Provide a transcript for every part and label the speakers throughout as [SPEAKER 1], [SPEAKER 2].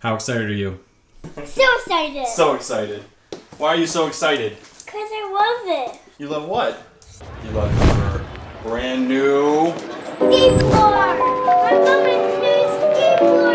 [SPEAKER 1] How excited are you?
[SPEAKER 2] So excited.
[SPEAKER 1] So excited. Why are you so excited?
[SPEAKER 2] Because I love it.
[SPEAKER 1] You love what? You love your brand new
[SPEAKER 2] Skateboard. I love my new skateboard.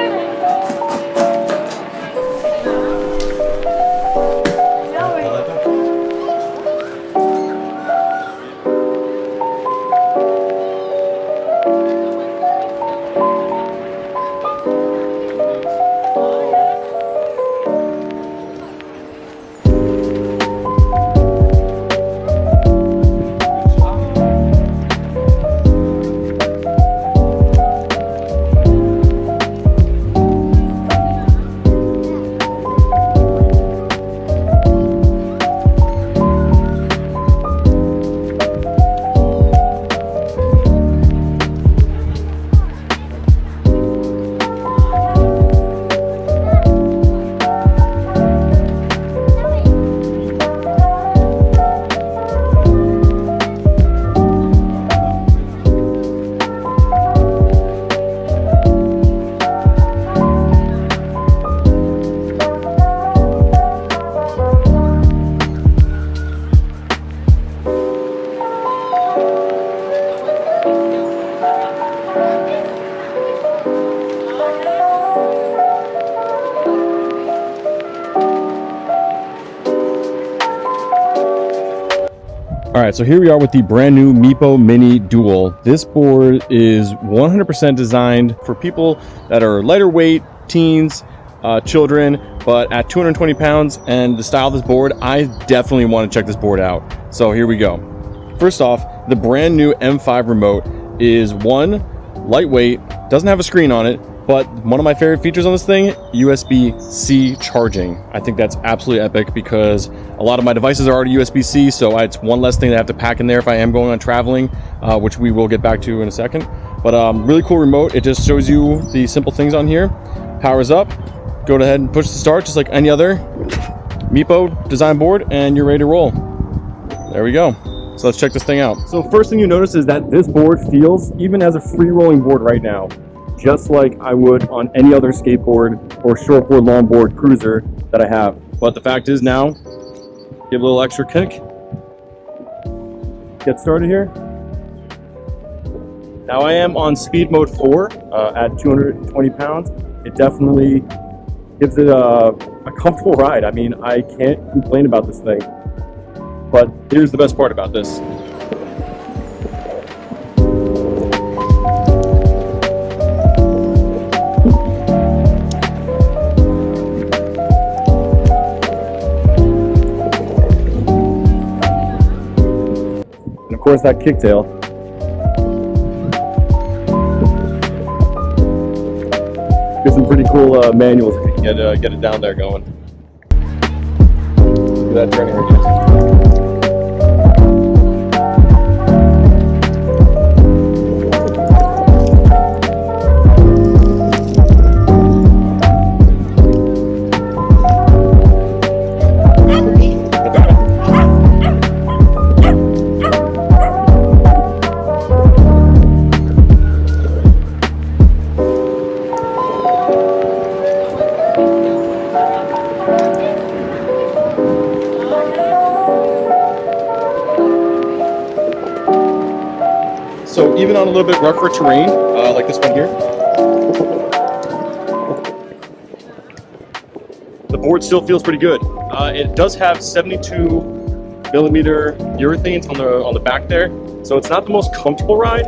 [SPEAKER 3] All right, so here we are with the brand new Meepo Mini Dual. This board is 100% designed for people that are lighter weight, teens, children, but at 220 pounds and the style of this board, I definitely want to check this board out. So here we go. First off, the brand new M5 remote is one, lightweight, doesn't have a screen on it, but one of my favorite features on this thing, USB-C charging. I think that's absolutely epic because a lot of my devices are already USB-C, so it's one less thing that I have to pack in there if I am going on traveling, which we will get back to in a second. But really cool remote. It just shows you the simple things on here. Powers up, go ahead and push the start just like any other Meepo design board, and you're ready to roll. There we go. So let's check this thing out. So first thing you notice is that this board feels, even as a free rolling board right now, just like I would on any other skateboard or shortboard, longboard, cruiser that I have. But the fact is now, give a little extra kick. Get started here. Now I am on speed mode 4 at 220 pounds. It definitely gives it a comfortable ride. I mean, I can't complain about this thing. But here's the best part about this. Of course, that kicktail. Get some pretty cool manuals if you can get it down there going. Look at that turning radius. So even on a little bit rougher terrain, like this one here, the board still feels pretty good. It does have 72 millimeter urethanes on the back there, so it's not the most comfortable ride,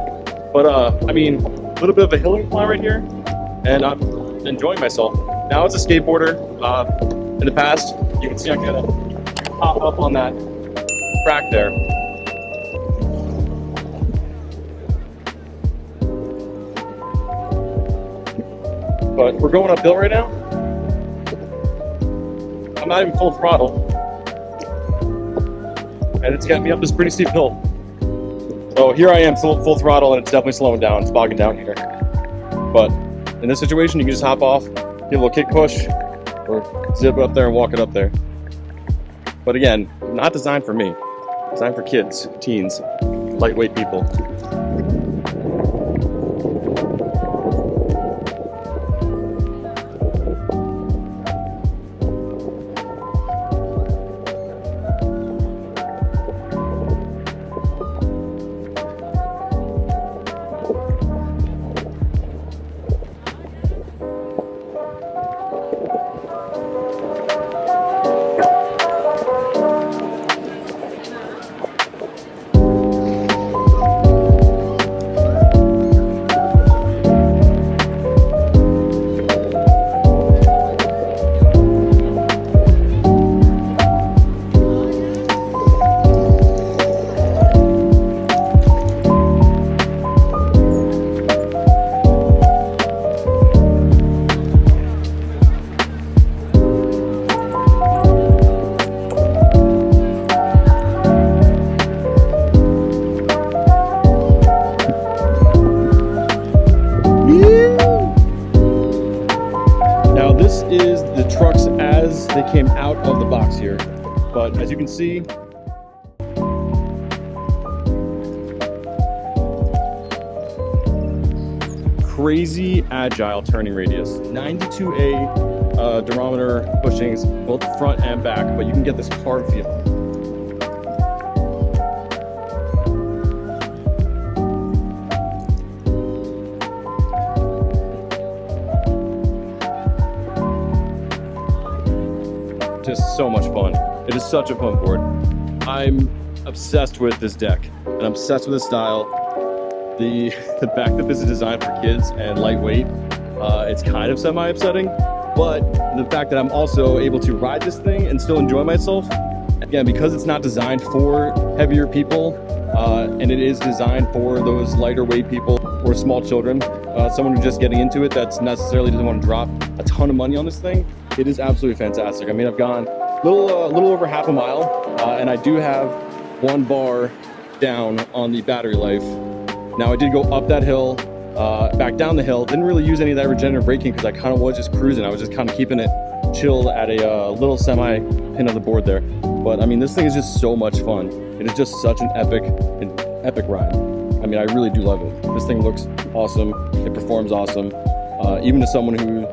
[SPEAKER 3] but I mean, a little bit of a hill incline right here, and I'm enjoying myself. Now as a skateboarder, in the past, you can see I kind of pop up on that crack there. But we're going uphill right now. I'm not even full throttle. And it's got me up this pretty steep hill. So here I am full throttle, and it's definitely slowing down. It's bogging down here. But in this situation, you can just hop off, give a little kick push, or zip up there and walk it up there. But again, not designed for me. Designed for kids, teens, lightweight people. this is the trucks as they came out of the box here. But as you can see, crazy agile turning radius. 92A durometer bushings, both front and back, but you can get this hard feel. Just so much fun. It is such a fun board. I'm obsessed with this deck and I'm obsessed with the style. The fact that this is designed for kids and lightweight, it's kind of semi-upsetting, but the fact that I'm also able to ride this thing and still enjoy myself, again, because it's not designed for heavier people, and it is designed for those lighter weight people or small children, someone who's just getting into it that's necessarily doesn't want to drop a ton of money on this thing. It is absolutely fantastic. I mean, I've gone a little over half a mile, and I do have one bar down on the battery life. Now I did go up that hill, back down the hill. Didn't really use any of that regenerative braking because I kind of was just cruising. I was just kind of keeping it chilled at a little semi pin of the board there. But I mean, this thing is just so much fun. It is just such an epic ride. I mean, I really do love it. This thing looks awesome. It performs awesome. Even to someone who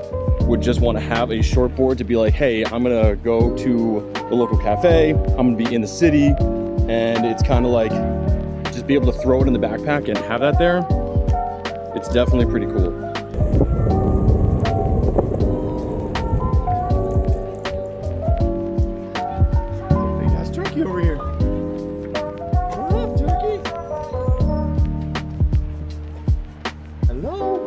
[SPEAKER 3] would just want to have a short board to be like, hey, I'm gonna go to the local cafe, I'm gonna be in the city, and it's kind of like just be able to throw it in the backpack and have that there. It's definitely pretty cool. Big ass turkey over here. What up, turkey? Hello?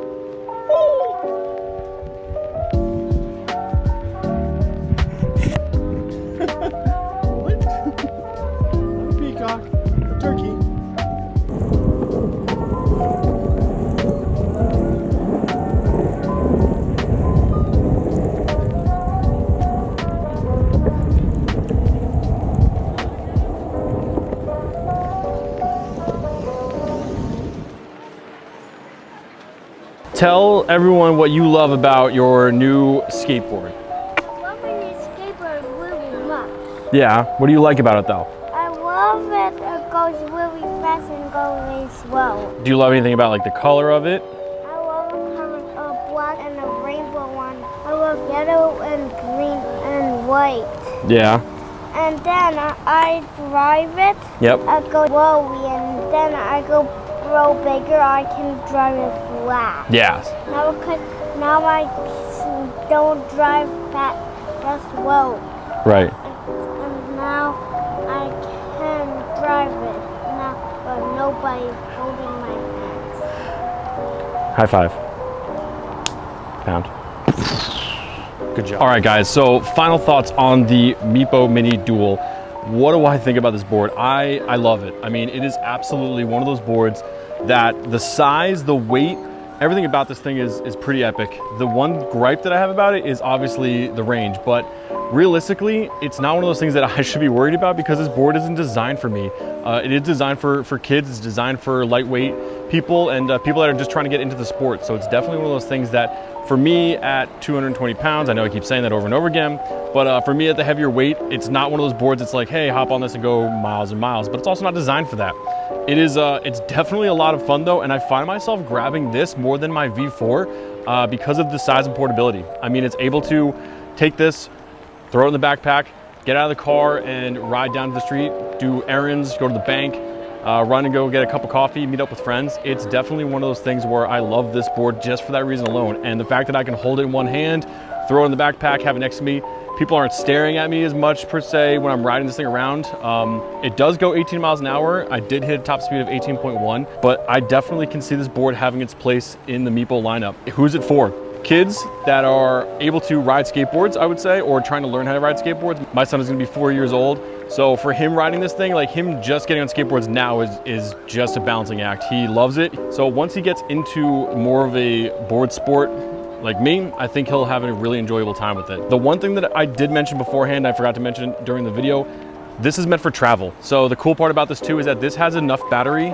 [SPEAKER 3] What? A peacock, a turkey. Tell everyone what you love about your new skateboard.
[SPEAKER 2] I love my new skateboard really much.
[SPEAKER 3] Yeah, what do you like about it though?
[SPEAKER 2] I love it. It goes really fast and goes really slow.
[SPEAKER 3] Do you love anything about like the color of it?
[SPEAKER 2] I love the color of black and the rainbow one. I love yellow and green and white.
[SPEAKER 3] Yeah.
[SPEAKER 2] And then I drive it.
[SPEAKER 3] Yep.
[SPEAKER 2] I go slowly and then I go grow bigger. I can drive it flat.
[SPEAKER 3] Yes.
[SPEAKER 2] Now I don't drive fast, just slow.
[SPEAKER 3] Right.
[SPEAKER 2] And now I can drive it. Now, but nobody's holding my hands.
[SPEAKER 3] High five. Pound. Good job. All right, guys. So final thoughts on the Meepo Mini Dual. What do I think about this board? I love it. I mean, it is absolutely one of those boards that the size, the weight, everything about this thing is pretty epic. The one gripe that I have about it is obviously the range, but realistically, it's not one of those things that I should be worried about because this board isn't designed for me. It is designed for kids, it's designed for lightweight people and people that are just trying to get into the sport. So it's definitely one of those things that for me at 220 pounds, I know I keep saying that over and over again, but for me at the heavier weight, it's not one of those boards that's like, hey, hop on this and go miles and miles, but it's also not designed for that. It is, it's definitely a lot of fun though, and I find myself grabbing this more than my V4 because of the size and portability. I mean, it's able to take this, throw it in the backpack, get out of the car and ride down to the street, do errands, go to the bank, run and go get a cup of coffee, meet up with friends. It's definitely one of those things where I love this board just for that reason alone. And the fact that I can hold it in one hand, throw it in the backpack, have it next to me, people aren't staring at me as much per se when I'm riding this thing around. It does go 18 miles an hour. I did hit a top speed of 18.1, but I definitely can see this board having its place in the Meepo lineup. Who's it for? Kids that are able to ride skateboards, I would say, or trying to learn how to ride skateboards. My son is gonna be 4 years old. So for him riding this thing, like him just getting on skateboards now is just a balancing act. He loves it. So once he gets into more of a board sport, like me, I think he'll have a really enjoyable time with it. The one thing that I did mention beforehand, I forgot to mention during the video, this is meant for travel. So the cool part about this too is that this has enough battery.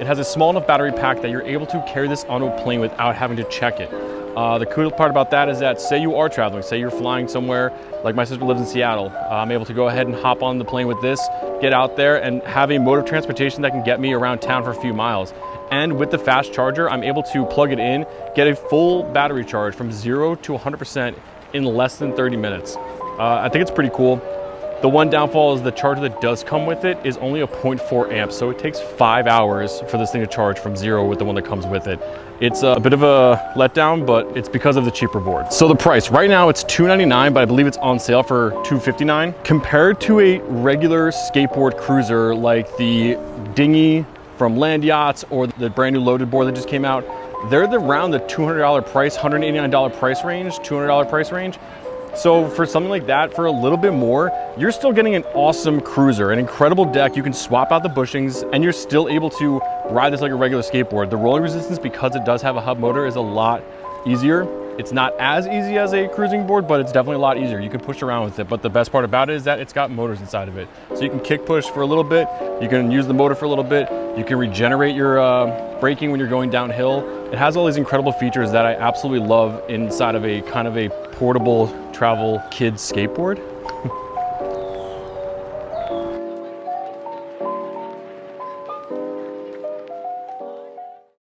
[SPEAKER 3] It has a small enough battery pack that you're able to carry this on a plane without having to check it. The cool part about that is that say you are traveling, say you're flying somewhere, like my sister lives in Seattle, I'm able to go ahead and hop on the plane with this, get out there and have a mode of transportation that can get me around town for a few miles. And with the fast charger, I'm able to plug it in, get a full battery charge from 0 to 100% in less than 30 minutes. I think it's pretty cool. The one downfall is the charger that does come with it is only a 0.4 amp, so it takes 5 hours for this thing to charge from 0 with the one that comes with it. It's a bit of a letdown, but it's because of the cheaper board. So the price, right now it's $299, but I believe it's on sale for $259. Compared to a regular skateboard cruiser like the dinghy from Land Yachts or the brand new loaded board that just came out, they're around the $200 price, $189 price range, $200 price range. So for something like that, for a little bit more, you're still getting an awesome cruiser, an incredible deck. You can swap out the bushings and you're still able to ride this like a regular skateboard. The rolling resistance, because it does have a hub motor, is a lot easier. It's not as easy as a cruising board, but it's definitely a lot easier. You can push around with it, but the best part about it is that it's got motors inside of it. So you can kick push for a little bit, you can use the motor for a little bit, you can regenerate your braking when you're going downhill. It has all these incredible features that I absolutely love inside of a kind of a portable travel kids skateboard.